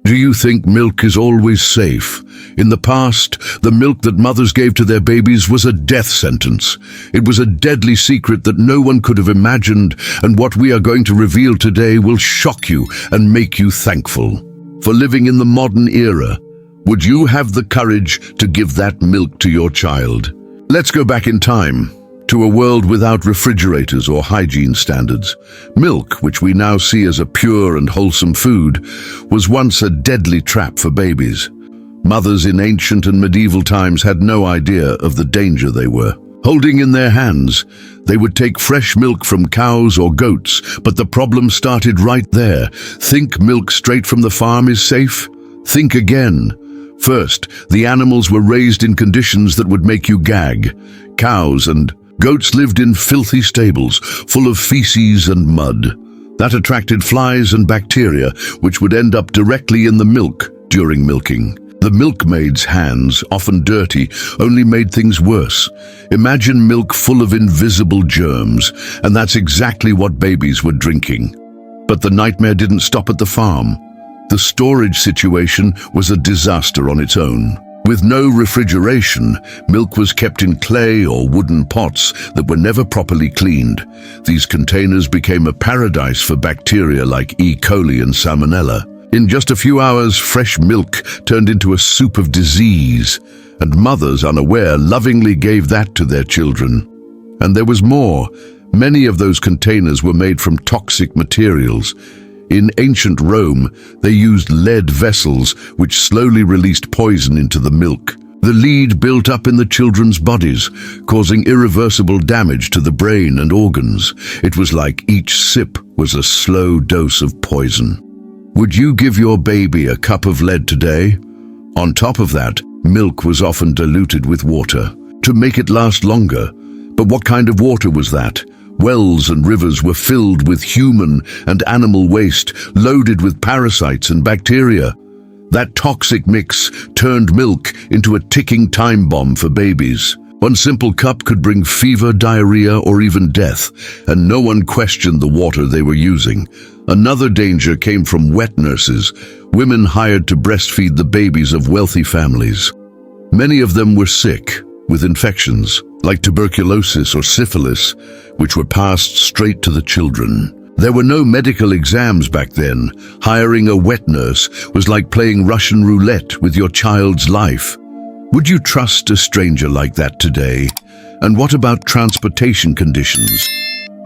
Do you think milk is always safe? In the past, the milk that mothers gave to their babies was a death sentence. It was a deadly secret that no one could have imagined, and what we are going to reveal today will shock you and make you thankful. For living in the modern era, would you have the courage to give that milk to your child? Let's go back in time, to a world without refrigerators or hygiene standards. Milk, which we now see as a pure and wholesome food, was once a deadly trap for babies. Mothers in ancient and medieval times had no idea of the danger they were. Holding in their hands, they would take fresh milk from cows or goats, but the problem started right there. Think milk straight from the farm is safe? Think again. First, the animals were raised in conditions that would make you gag. Cows and goats lived in filthy stables, full of feces and mud. That attracted flies and bacteria, which would end up directly in the milk during milking. The milkmaid's hands, often dirty, only made things worse. Imagine milk full of invisible germs, and that's exactly what babies were drinking. But the nightmare didn't stop at the farm. The storage situation was a disaster on its own. With no refrigeration, milk was kept in clay or wooden pots that were never properly cleaned. These containers became a paradise for bacteria like E. coli and Salmonella. In just a few hours, fresh milk turned into a soup of disease, and mothers, unaware, lovingly gave that to their children. And there was more. Many of those containers were made from toxic materials. In ancient Rome, they used lead vessels which slowly released poison into the milk. The lead built up in the children's bodies, causing irreversible damage to the brain and organs. It was like each sip was a slow dose of poison. Would you give your baby a cup of lead today? On top of that, milk was often diluted with water to make it last longer. But what kind of water was that? Wells and rivers were filled with human and animal waste, loaded with parasites and bacteria. That toxic mix turned milk into a ticking time bomb for babies. One simple cup could bring fever, diarrhea, or even death, and no one questioned the water they were using. Another danger came from wet nurses, women hired to breastfeed the babies of wealthy families. Many of them were sick with infections, like tuberculosis or syphilis, which were passed straight to the children. There were no medical exams back then. Hiring a wet nurse was like playing Russian roulette with your child's life. Would you trust a stranger like that today? And what about transportation conditions?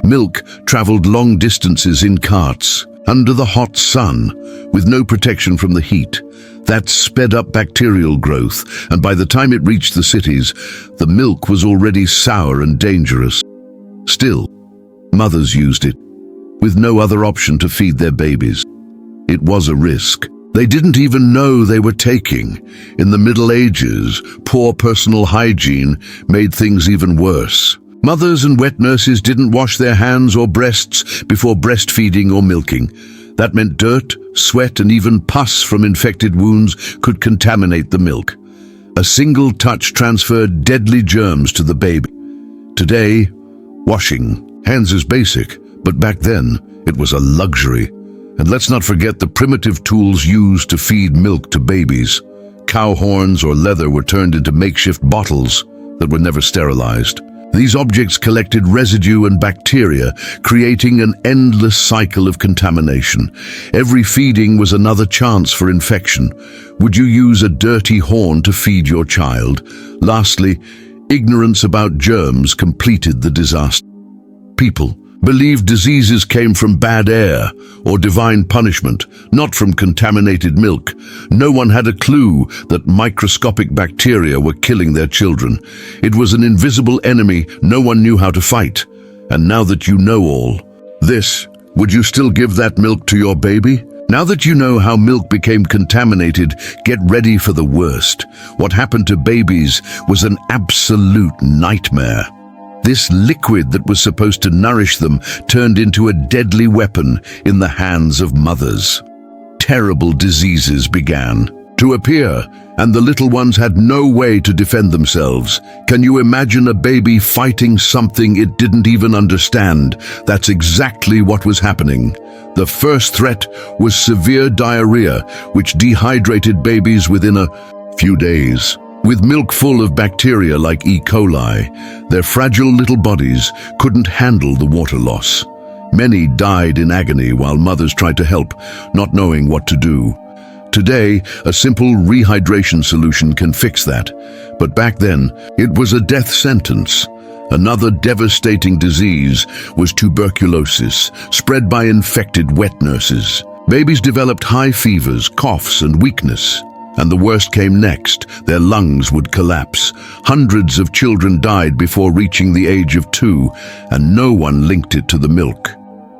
Milk traveled long distances in carts, under the hot sun, with no protection from the heat. That sped up bacterial growth, and by the time it reached the cities, the milk was already sour and dangerous. Still, mothers used it, with no other option to feed their babies. It was a risk they didn't even know they were taking. In the Middle Ages, poor personal hygiene made things even worse. Mothers and wet nurses didn't wash their hands or breasts before breastfeeding or milking. That meant dirt, sweat, and even pus from infected wounds could contaminate the milk. A single touch transferred deadly germs to the baby. Today, washing hands is basic, but back then, it was a luxury. And let's not forget the primitive tools used to feed milk to babies. Cow horns or leather were turned into makeshift bottles that were never sterilized. These objects collected residue and bacteria, creating an endless cycle of contamination. Every feeding was another chance for infection. Would you use a dirty horn to feed your child? Lastly, ignorance about germs completed the disaster. People believed diseases came from bad air or divine punishment, not from contaminated milk. No one had a clue that microscopic bacteria were killing their children. It was an invisible enemy no one knew how to fight. And now that you know all this, would you still give that milk to your baby? Now that you know how milk became contaminated, get ready for the worst. What happened to babies was an absolute nightmare. This liquid that was supposed to nourish them turned into a deadly weapon in the hands of mothers. Terrible diseases began. to appear, and the little ones had no way to defend themselves. Can you imagine a baby fighting something it didn't even understand? That's exactly what was happening. The first threat was severe diarrhea, which dehydrated babies within a few days. With milk full of bacteria like E. coli, their fragile little bodies couldn't handle the water loss. Many died in agony while mothers tried to help, not knowing what to do. Today, a simple rehydration solution can fix that. But back then, it was a death sentence. Another devastating disease was tuberculosis, spread by infected wet nurses. Babies developed high fevers, coughs, and weakness. And the worst came next. Their lungs would collapse. Hundreds of children died before reaching the age of 2, and no one linked it to the milk.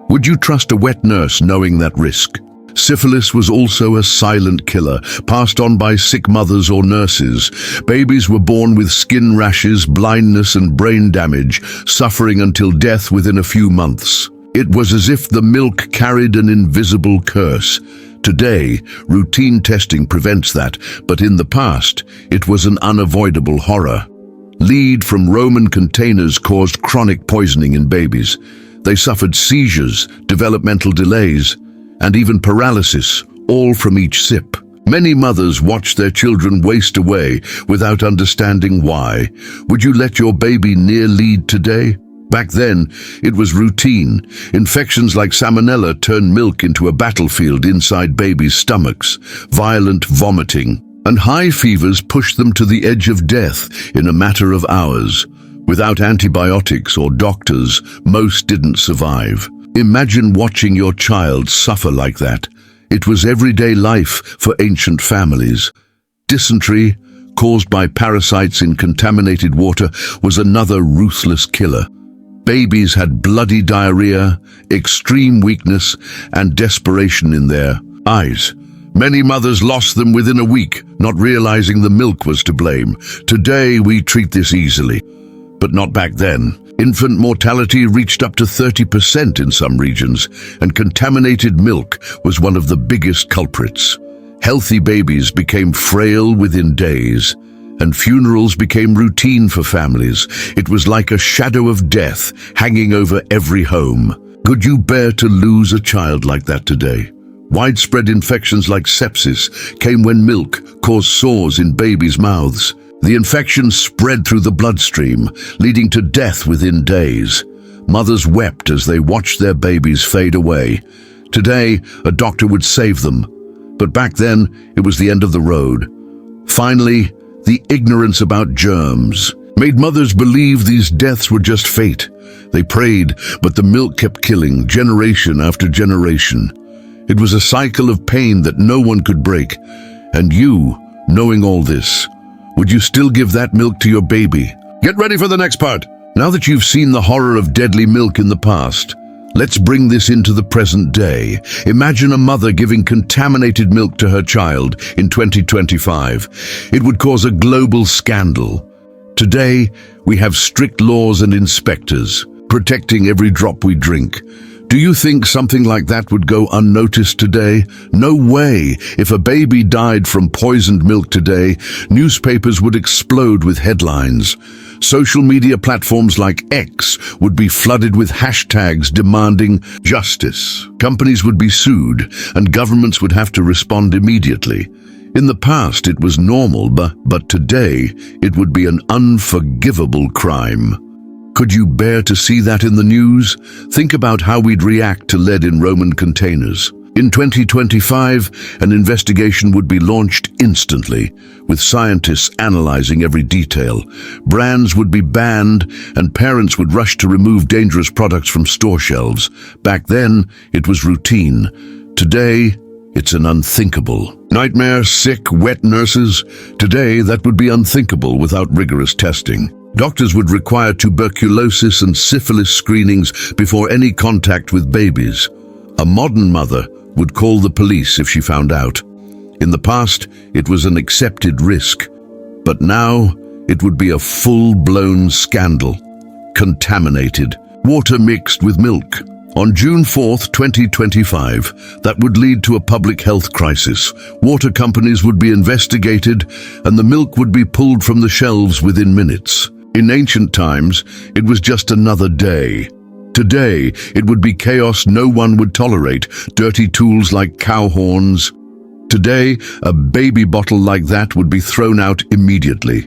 Would you trust a wet nurse knowing that risk? Syphilis was also a silent killer, passed on by sick mothers or nurses. Babies were born with skin rashes, blindness, and brain damage, suffering until death within a few months. It was as if the milk carried an invisible curse. Today, routine testing prevents that, but in the past, it was an unavoidable horror. Lead from Roman containers caused chronic poisoning in babies. They suffered seizures, developmental delays, and even paralysis, all from each sip. Many mothers watched their children waste away without understanding why. Would you let your baby near lead today? Back then, it was routine. Infections like salmonella turned milk into a battlefield inside babies' stomachs, violent vomiting, and high fevers pushed them to the edge of death in a matter of hours. Without antibiotics or doctors, most didn't survive. Imagine watching your child suffer like that. It was everyday life for ancient families. Dysentery, caused by parasites in contaminated water, was another ruthless killer. Babies had bloody diarrhea, extreme weakness, and desperation in their eyes. Many mothers lost them within a week, not realizing the milk was to blame. Today, we treat this easily, but not back then. Infant mortality reached up to 30% in some regions, and contaminated milk was one of the biggest culprits. Healthy babies became frail within days, and funerals became routine for families. It was like a shadow of death hanging over every home. Could you bear to lose a child like that today? Widespread infections like sepsis came when milk caused sores in babies' mouths. The infection spread through the bloodstream, leading to death within days. Mothers wept as they watched their babies fade away. Today, a doctor would save them, but back then, it was the end of the road. Finally, the ignorance about germs made mothers believe these deaths were just fate. They prayed, but the milk kept killing generation after generation. It was a cycle of pain that no one could break. And you, knowing all this, would you still give that milk to your baby? Get ready for the next part. Now that you've seen the horror of deadly milk in the past, let's bring this into the present day. Imagine a mother giving contaminated milk to her child in 2025. It would cause a global scandal. Today, we have strict laws and inspectors, protecting every drop we drink. Do you think something like that would go unnoticed today? No way. If a baby died from poisoned milk today, newspapers would explode with headlines. Social media platforms like X would be flooded with hashtags demanding justice. Companies would be sued, and governments would have to respond immediately. In the past, it was normal, but today, it would be an unforgivable crime. Could you bear to see that in the news? Think about how we'd react to lead in Roman containers. In 2025, an investigation would be launched instantly, with scientists analyzing every detail. Brands would be banned, and parents would rush to remove dangerous products from store shelves. Back then, it was routine. Today, it's an unthinkable nightmare. Sick, wet nurses. Today, that would be unthinkable without rigorous testing. Doctors would require tuberculosis and syphilis screenings before any contact with babies. A modern mother would call the police if she found out. In the past, it was an accepted risk, but now it would be a full-blown scandal. Contaminated, water mixed with milk, On June 4th, 2025, that would lead to a public health crisis. Water companies would be investigated and the milk would be pulled from the shelves within minutes. In ancient times, it was just another day. Today, it would be chaos no one would tolerate, dirty tools like cow horns. Today, a baby bottle like that would be thrown out immediately.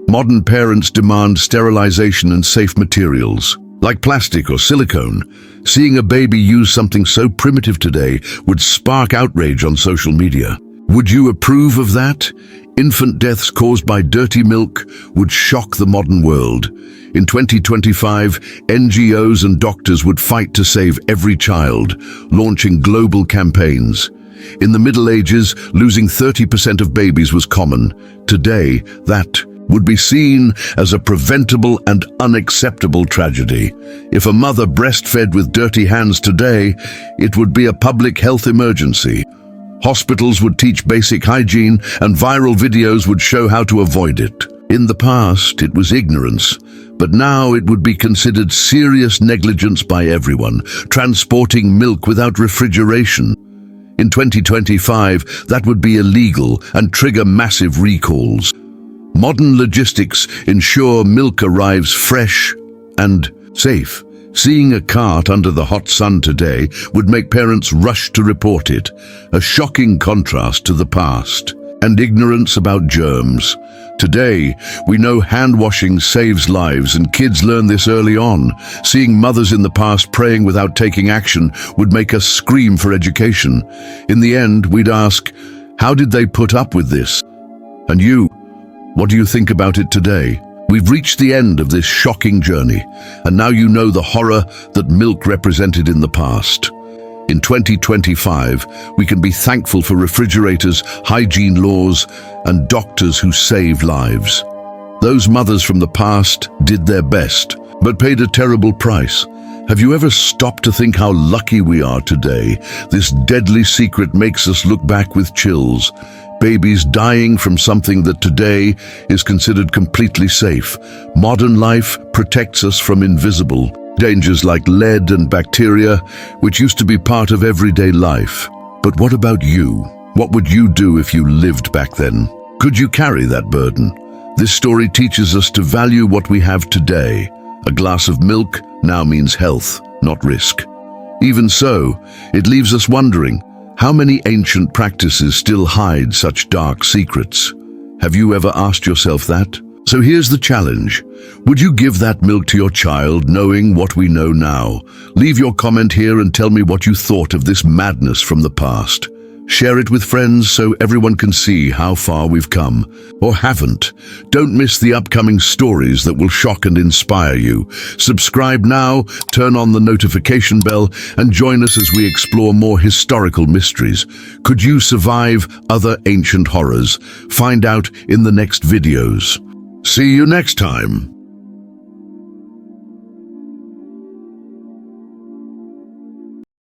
Modern parents demand sterilization and safe materials, like plastic or silicone. Seeing a baby use something so primitive today would spark outrage on social media. Would you approve of that? Infant deaths caused by dirty milk would shock the modern world. In 2025, NGOs and doctors would fight to save every child, launching global campaigns. In the Middle Ages, losing 30% of babies was common. Today, that would be seen as a preventable and unacceptable tragedy. If a mother breastfed with dirty hands today, it would be a public health emergency. Hospitals would teach basic hygiene and viral videos would show how to avoid it. In the past, it was ignorance, but now it would be considered serious negligence by everyone, transporting milk without refrigeration. In 2025, that would be illegal and trigger massive recalls. Modern logistics ensure milk arrives fresh and safe. Seeing a cart under the hot sun today would make parents rush to report it, a shocking contrast to the past. And ignorance about germs. Today, we know hand washing saves lives and kids learn this early on. Seeing mothers in the past praying without taking action would make us scream for education. In the end, we'd ask, how did they put up with this? And you, what do you think about it today? We've reached the end of this shocking journey, and now you know the horror that milk represented in the past. In 2025, we can be thankful for refrigerators, hygiene laws, and doctors who save lives. Those mothers from the past did their best, but paid a terrible price. Have you ever stopped to think how lucky we are today? This deadly secret makes us look back with chills. Babies dying from something that today is considered completely safe. Modern life protects us from invisible dangers like lead and bacteria, which used to be part of everyday life. But what about you? What would you do if you lived back then? Could you carry that burden? This story teaches us to value what we have today. A glass of milk now means health, not risk. Even so, it leaves us wondering, how many ancient practices still hide such dark secrets? Have you ever asked yourself that? So here's the challenge. Would you give that milk to your child knowing what we know now? Leave your comment here and tell me what you thought of this madness from the past. Share it with friends so everyone can see how far we've come, or haven't. Don't miss the upcoming stories that will shock and inspire you. Subscribe now, turn on the notification bell, and join us as we explore more historical mysteries. Could you survive other ancient horrors? Find out in the next videos. See you next time.